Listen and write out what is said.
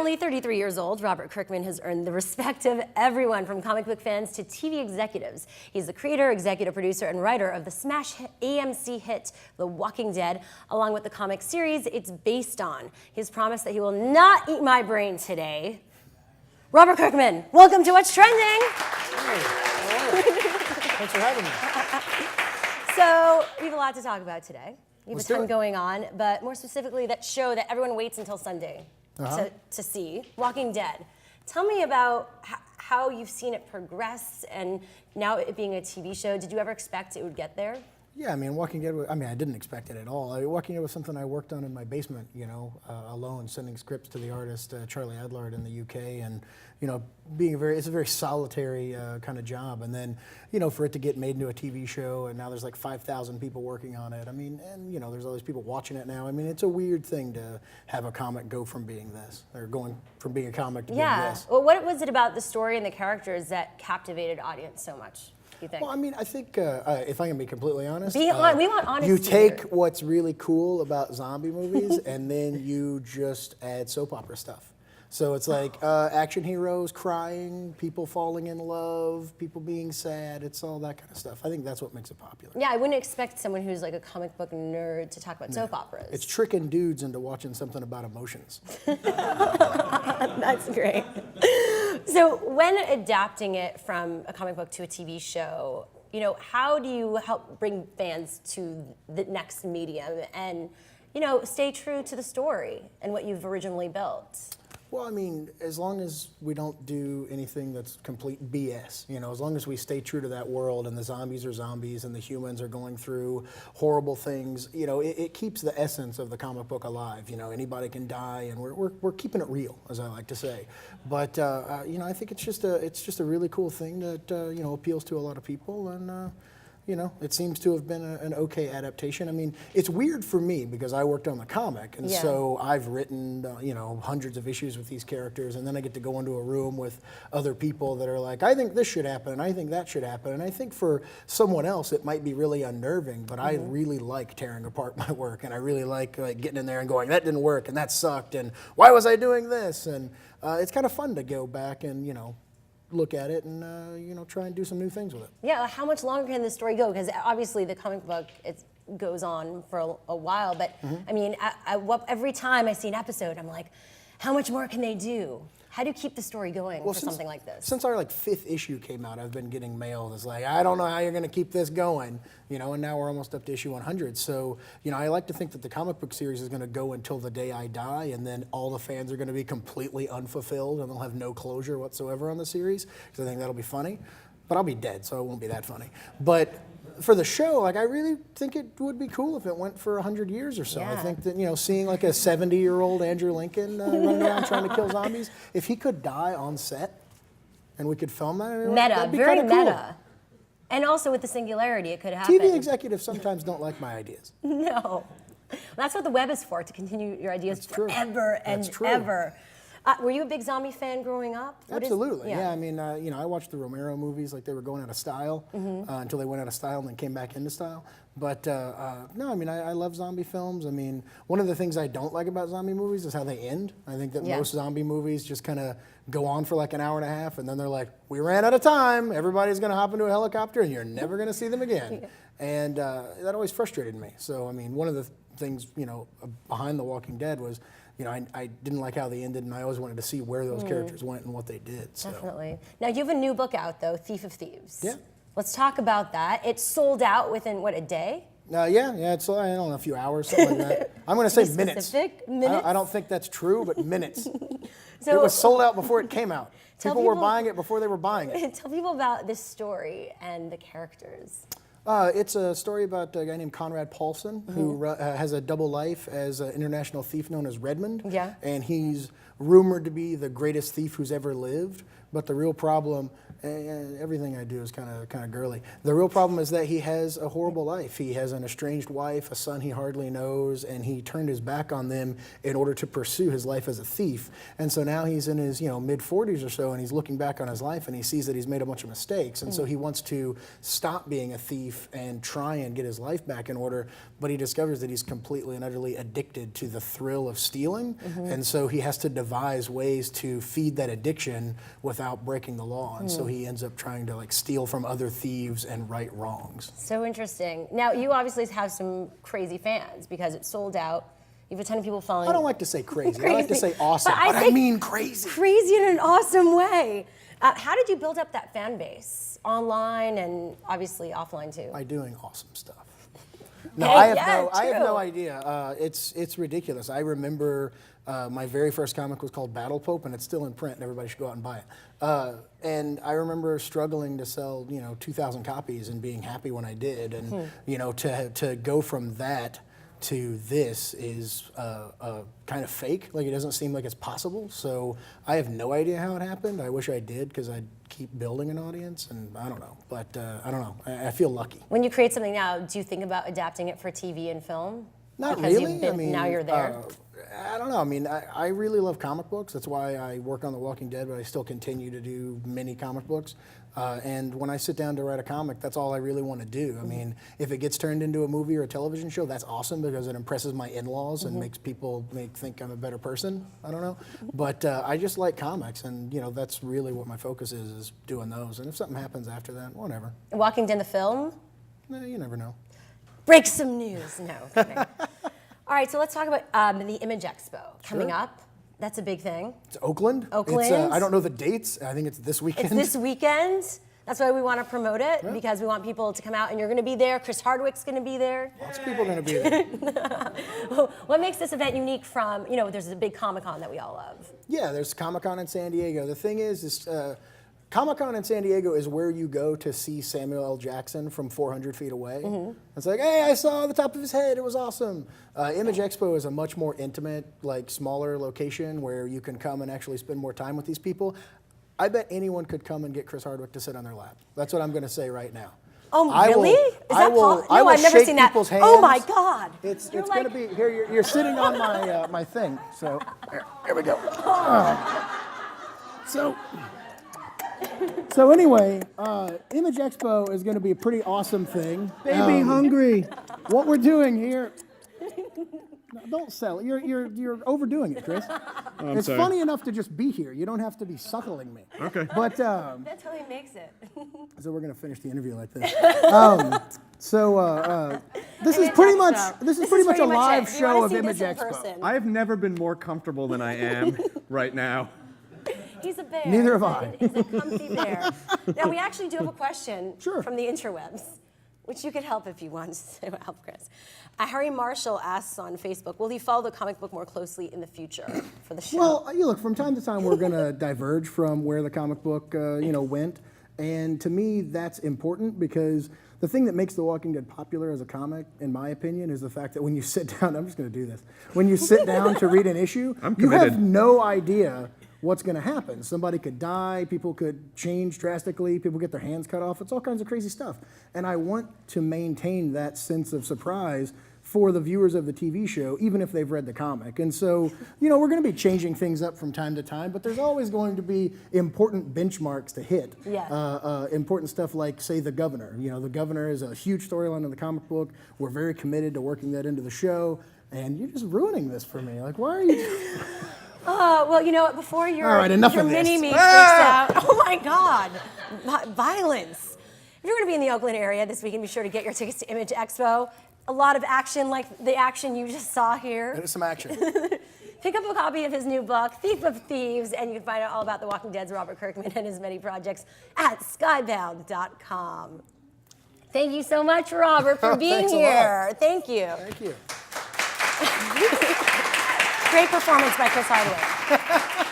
only 33 years old, Robert Kirkman has earned the respect of everyone from comic book fans to TV executives. He's the creator, executive producer, and writer of the smash AMC hit The Walking Dead, along with the comic series it's based on. He's promised that he will not eat my brain today. Robert Kirkman, welcome to What's Trending. Hey, thanks for having me. So, we have a lot to talk about today. You have Let's a ton do it. going on, but more specifically, that show that everyone waits until Sunday to see, Walking Dead. Tell me about how you've seen it progress, and now it being a TV show. Did you ever expect it would get there? Yeah, I mean, Walking Dead, I didn't expect it at all. Walking Dead was something I worked on in my basement, alone, sending scripts to the artist, Charlie Adlard in the UK, and, it's a very solitary kind of job. And then, for it to get made into a TV show, and now there's like 5,000 people working on it. I mean, and, there's all these people watching it now. I mean, it's a weird thing to have a comic go from being this, or going from being a comic to being this. Well, what was it about the story and the characters that captivated audience so much? You think? Well, I mean, I think, if I can be completely honest, we want honesty. You take here. what's really cool about zombie movies and then you just add soap opera stuff. So it's like action heroes crying, people falling in love, people being sad. It's all that kind of stuff. I think that's what makes it popular. Yeah, I wouldn't expect someone who's like a comic book nerd to talk about soap operas. It's tricking dudes into watching something about emotions. That's great. So when adapting it from a comic book to a TV show, how do you help bring fans to the next medium and, stay true to the story and what you've originally built? Well, I mean, as long as we don't do anything that's complete BS, as long as we stay true to that world and the zombies are zombies and the humans are going through horrible things, it keeps the essence of the comic book alive. Anybody can die, and we're keeping it real, as I like to say. But I think it's just a really cool thing that appeals to a lot of people, and it seems to have been an okay adaptation. I mean, it's weird for me because I worked on the comic, and so I've written, hundreds of issues with these characters, and then I get to go into a room with other people that are like, I think this should happen, and I think that should happen. And I think for someone else, it might be really unnerving, but I really like tearing apart my work, and I really like getting in there and going, that didn't work, and that sucked, and why was I doing this? And it's kind of fun to go back and, look at it and try and do some new things with it. Yeah, how much longer can the story go? Because obviously the comic book goes on for a while, but I mean, every time I see an episode, I'm like, how much more can they do? How do you keep the story going for something like this? Since our 5th issue came out, I've been getting mail that's like, I don't know how you're going to keep this going, and now we're almost up to issue 100. So, I like to think that the comic book series is going to go until the day I die, and then all the fans are going to be completely unfulfilled, and they'll have no closure whatsoever on the series, because I think that'll be funny. But I'll be dead, so it won't be that funny. But for the show, I really think it would be cool if it went for 100 years or so. Yeah. I think that, seeing a 70-year-old Andrew Lincoln running around trying to kill zombies, if he could die on set and we could film that, that'd be very kinda cool. meta. And also with the singularity, it could happen. TV executives sometimes don't like my ideas. No. That's what the web is for, to continue your ideas forever and true. ever. Were you a big zombie fan growing up? Absolutely, yeah. I mean, I watched the Romero movies like they were going out of style until they went out of style and then came back into style. But no, I mean, I love zombie films. I mean, one of the things I don't like about zombie movies is how they end. I think that most zombie movies just kind of go on for like an hour and a half, and then they're like, we ran out of time, everybody's going to hop into a helicopter, and you're never going to see them again. And that always frustrated me. So, I mean, one of the things, behind The Walking Dead was, I didn't like how they ended, and I always wanted to see where those characters went and what they did. So. Definitely. Now, you have a new book out, though, Thief of Thieves. Yeah. Let's talk about that. It sold out within, what, a day? It's, I don't know, a few hours, something like that. I'm going to say minutes. Specific? Minutes? I don't think that's true, but minutes. So, it was sold out before it came out. People were buying it before they were buying it. Tell people about this story and the characters. It's a story about a guy named Conrad Paulson who has a double life as an international thief known as Redmond. Yeah. And he's rumored to be the greatest thief who's ever lived. But the real problem, everything I do is kind of girly. The real problem is that he has a horrible life. He has an estranged wife, a son he hardly knows, and he turned his back on them in order to pursue his life as a thief. And so now he's in his mid-40s or so, and he's looking back on his life, and he sees that he's made a bunch of mistakes. And so he wants to stop being a thief and try and get his life back in order. But he discovers that he's completely and utterly addicted to the thrill of stealing. And so he has to devise ways to feed that addiction without breaking the law. And so he ends up trying to steal from other thieves and right wrongs. So interesting. Now, you obviously have some crazy fans because it sold out. You have a ton of people following. I don't like to say crazy. I like to say awesome. But I mean crazy. Crazy in an awesome way. How did you build up that fan base? Online and obviously offline too. By doing awesome stuff. No, Hey, I have no idea. It's ridiculous. I remember my very first comic was called Battle Pope, and it's still in print, and everybody should go out and buy it. And I remember struggling to sell 2,000 copies and being happy when I did. And to go from that to this is kind of fake. Like, it doesn't seem like it's possible. So I have no idea how it happened. I wish I did, because I'd keep building an audience, and I don't know. But I don't know. I feel lucky. When you create something now, do you think about adapting it for TV and film? Not because really. Now you're there. I don't know. I mean, I really love comic books. That's why I work on The Walking Dead, but I still continue to do mini comic books. And when I sit down to write a comic, that's all I really want to do. I mean, if it gets turned into a movie or a television show, that's awesome, because it impresses my in-laws and makes people think I'm a better person. I don't know. But I just like comics, and that's really what my focus is doing those. And if something happens after that, whatever. Walking Dead the film? You never know. Break some news. No, kidding. All right, so let's talk about the Image Expo coming up. That's a big thing. It's Oakland. Oakland. I don't know the dates. I think it's this weekend. It's this weekend. That's why we want to promote it, because we want people to come out, and you're going to be there. Chris Hardwick's going to be there. Lots of people are going to be there. What makes this event unique from, there's a big Comic-Con that we all love. Yeah, there's Comic-Con in San Diego. The thing is Comic-Con in San Diego is where you go to see Samuel L. Jackson from 400 feet away. It's like, hey, I saw the top of his head. It was awesome. Image Expo is a much more intimate, smaller location where you can come and actually spend more time with these people. I bet anyone could come and get Chris Hardwick to sit on their lap. That's what I'm going to say right now. Oh, really? Is that possible? No, I've never seen that. Hands. Oh my God! It's going to be here. You're sitting on my my thing. So here we go. So anyway, Image Expo is going to be a pretty awesome thing. Baby hungry. What we're doing here. No, don't sell it. You're overdoing it, Chris. I'm it's sorry. funny enough to just be here. You don't have to be suckling me. Okay. But That totally makes it. so we're going to finish the interview like this. This is pretty much a live show of Image Expo. I have never been more comfortable than I am right now. He's a bear. Neither have I. He's a comfy bear. Now, we actually do have a question from the interwebs, which you could help if you want to help Chris. Harry Marshall asks on Facebook, will he follow the comic book more closely in the future for the show? Well, look, from time to time, we're going to diverge from where the comic book, went. And to me, that's important, because the thing that makes The Walking Dead popular as a comic, in my opinion, is the fact that when you sit down, I'm just going to do this. When you sit down to read an issue, you have no idea what's going to happen. Somebody could die, people could change drastically, people get their hands cut off. It's all kinds of crazy stuff. And I want to maintain that sense of surprise for the viewers of the TV show, even if they've read the comic. And so, we're going to be changing things up from time to time, but there's always going to be important benchmarks to hit. Yeah. Important stuff like, say, the Governor. The Governor is a huge storyline in the comic book. We're very committed to working that into the show. And you're just ruining this for me. Like, why are you... Well, you know what? Before your mini-me freaks out. Oh, my God. Violence. If you're going to be in the Oakland area this weekend, be sure to get your tickets to Image Expo. A lot of action, like the action you just saw here. There's some action. Pick up a copy of his new book, Thief of Thieves, and you can find out all about The Walking Dead's Robert Kirkman and his many projects at skybound.com. Thank you so much, Robert, for being here. Thank you. Thank you. Great performance by Chris Hardwick.